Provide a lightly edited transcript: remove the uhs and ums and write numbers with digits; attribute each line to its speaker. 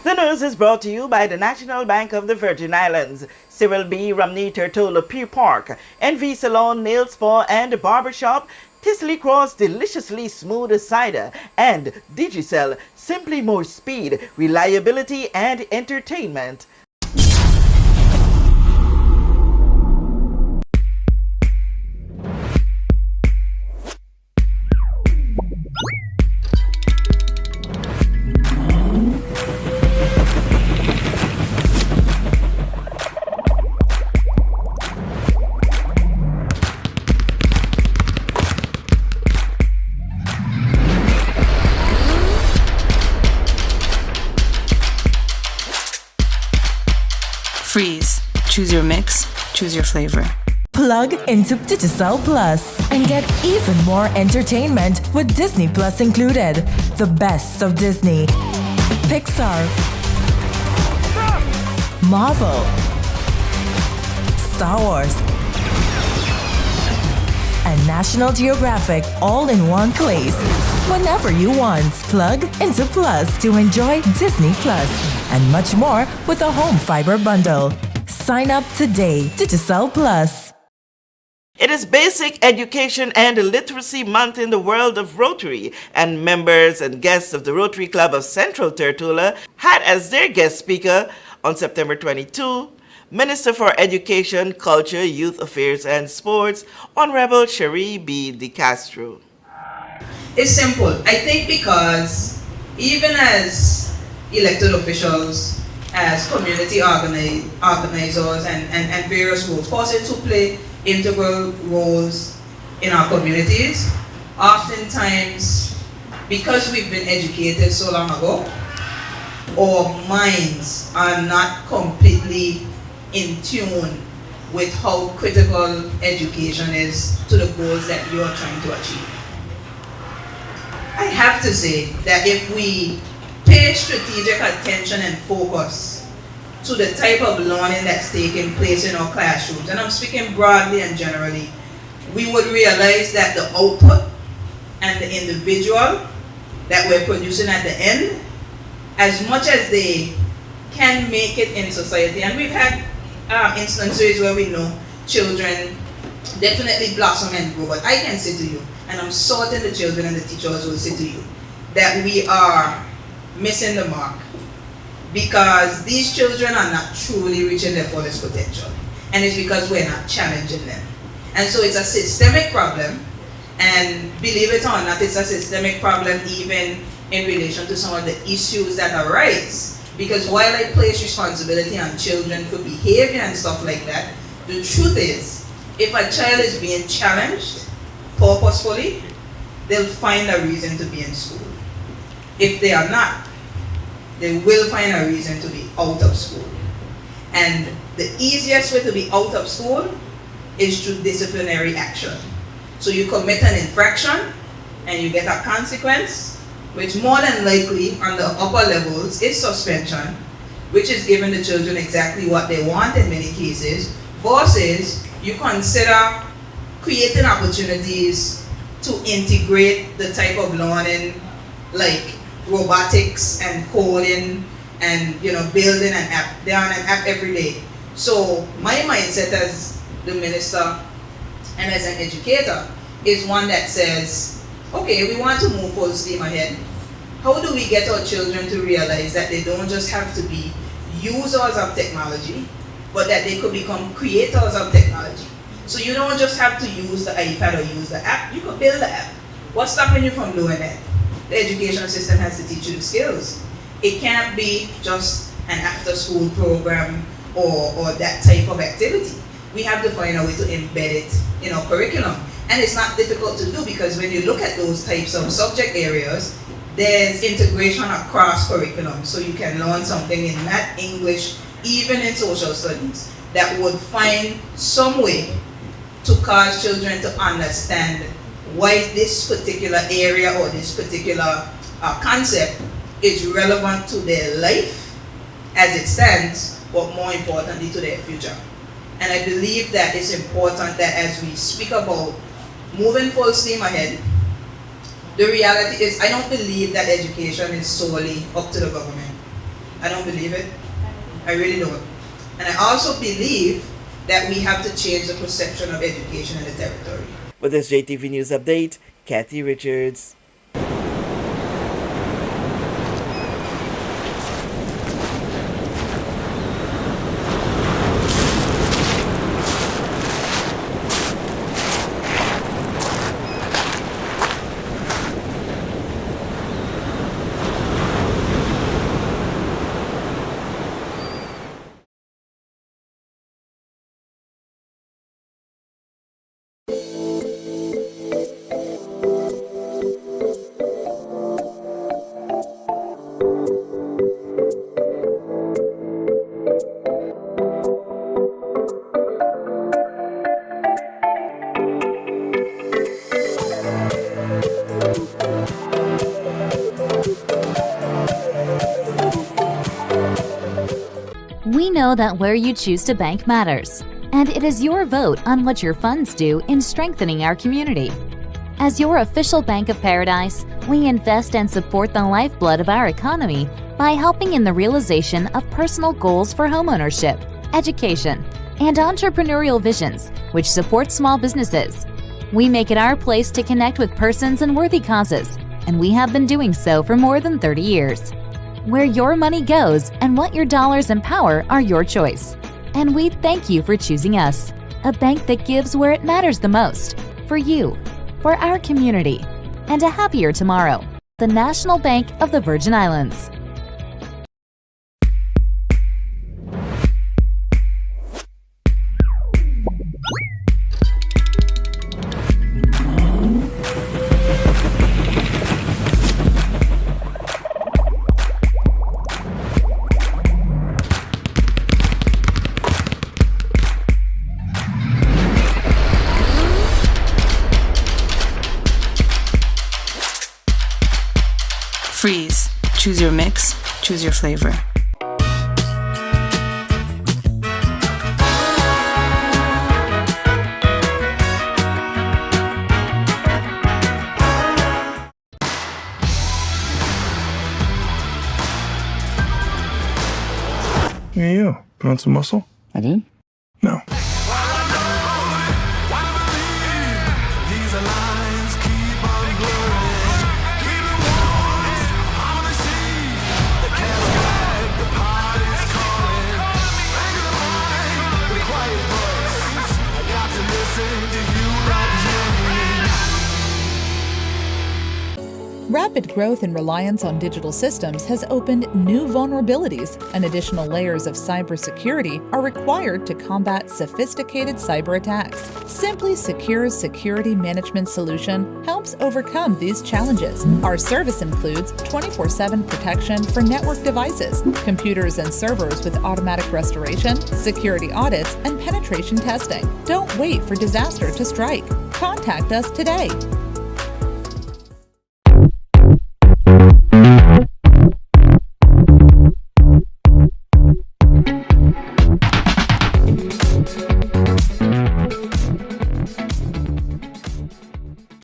Speaker 1: The news is brought to you by the National Bank of the Virgin Islands, Cyril B. Romney Turtola Pier Park, NV Salon, Nail Spa and Barbershop, Tisley Cross Deliciously Smooth Cider, and Digicel, simply more speed, reliability and entertainment.
Speaker 2: Freeze. Choose your mix, choose your flavor.
Speaker 3: Plug into Digicel Plus and get even more entertainment with Disney Plus included. The best of Disney, Pixar, Marvel, Star Wars, and National Geographic all in one place. Whenever you want, plug into Plus to enjoy Disney Plus and much more with a home fiber bundle. Sign up today. Digicel Plus.
Speaker 1: It is Basic Education and Literacy Month in the world of Rotary, and members and guests of the Rotary Club of Central Turtola had as their guest speaker on September 22, Minister for Education, Culture, Youth Affairs and Sports, Honorable Cherie B. deCastro.
Speaker 4: It's simple. I think because even as elected officials, as community organizers and various roles, also to play integral roles in our communities, oftentimes, because we've been educated so long ago, our minds are not completely in tune with how critical education is to the goals that you are trying to achieve. I have to say that if we pay strategic attention and focus to the type of learning that's taking place in our classrooms, and I'm speaking broadly and generally, we would realize that the output and the individual that we're producing at the end, as much as they can make it in society, and we've had instances where we know children definitely blossom and grow, but I can say to you, and I'm certain the children and the teachers will say to you, that we are missing the mark because these children are not truly reaching their fullest potential, and it's because we're not challenging them. And so it's a systemic problem, and believe it or not, it's a systemic problem even in relation to some of the issues that arise, because while I place responsibility on children for behavior and stuff like that, the truth is, if a child is being challenged purposefully, they'll find a reason to be in school. If they are not, they will find a reason to be out of school. And the easiest way to be out of school is through disciplinary action. So you commit an infraction and you get a consequence, which more than likely on the upper levels is suspension, which is giving the children exactly what they want in many cases, versus you consider creating opportunities to integrate the type of learning like robotics and coding and building an app. They're on an app every day. So my mindset as the minister and as an educator is one that says, okay, we want to move full steam ahead. How do we get our children to realize that they don't just have to be users of technology, but that they could become creators of technology? So you don't just have to use the iPad or use the app, you could build the app. What's stopping you from doing that? The education system has to teach you the skills. It can't be just an after-school program or that type of activity. We have to find a way to embed it in our curriculum. And it's not difficult to do because when you look at those types of subject areas, there's integration across curriculum. So you can learn something in math, English, even in social studies that would find some way to cause children to understand why this particular area or this particular concept is relevant to their life as it stands, but more importantly to their future. And I believe that it's important that as we speak about moving full steam ahead, the reality is I don't believe that education is solely up to the government. I don't believe it. I really don't. And I also believe that we have to change the perception of education in the territory.
Speaker 1: With this JTV News Update, Kathy Richards.
Speaker 5: We know that where you choose to bank matters, and it is your vote on what your funds do in strengthening our community. As your official Bank of Paradise, we invest and support the lifeblood of our economy by helping in the realization of personal goals for homeownership, education, and entrepreneurial visions, which support small businesses. We make it our place to connect with persons and worthy causes, and we have been doing so for more than 30 years. Where your money goes and what your dollars empower are your choice. And we thank you for choosing us, a bank that gives where it matters the most, for you, for our community, and a happier tomorrow. The National Bank of the Virgin Islands.
Speaker 2: Freeze. Choose your mix. Choose your flavor.
Speaker 6: Hey, you. Put on some muscle?
Speaker 7: I did?
Speaker 6: No.
Speaker 8: Rapid growth and reliance on digital systems has opened new vulnerabilities, and additional layers of cybersecurity are required to combat sophisticated cyber attacks. Simply Secure's security management solution helps overcome these challenges. Our service includes 24/7 protection for network devices, computers and servers with automatic restoration, security audits, and penetration testing. Don't wait for disaster to strike. Contact us today.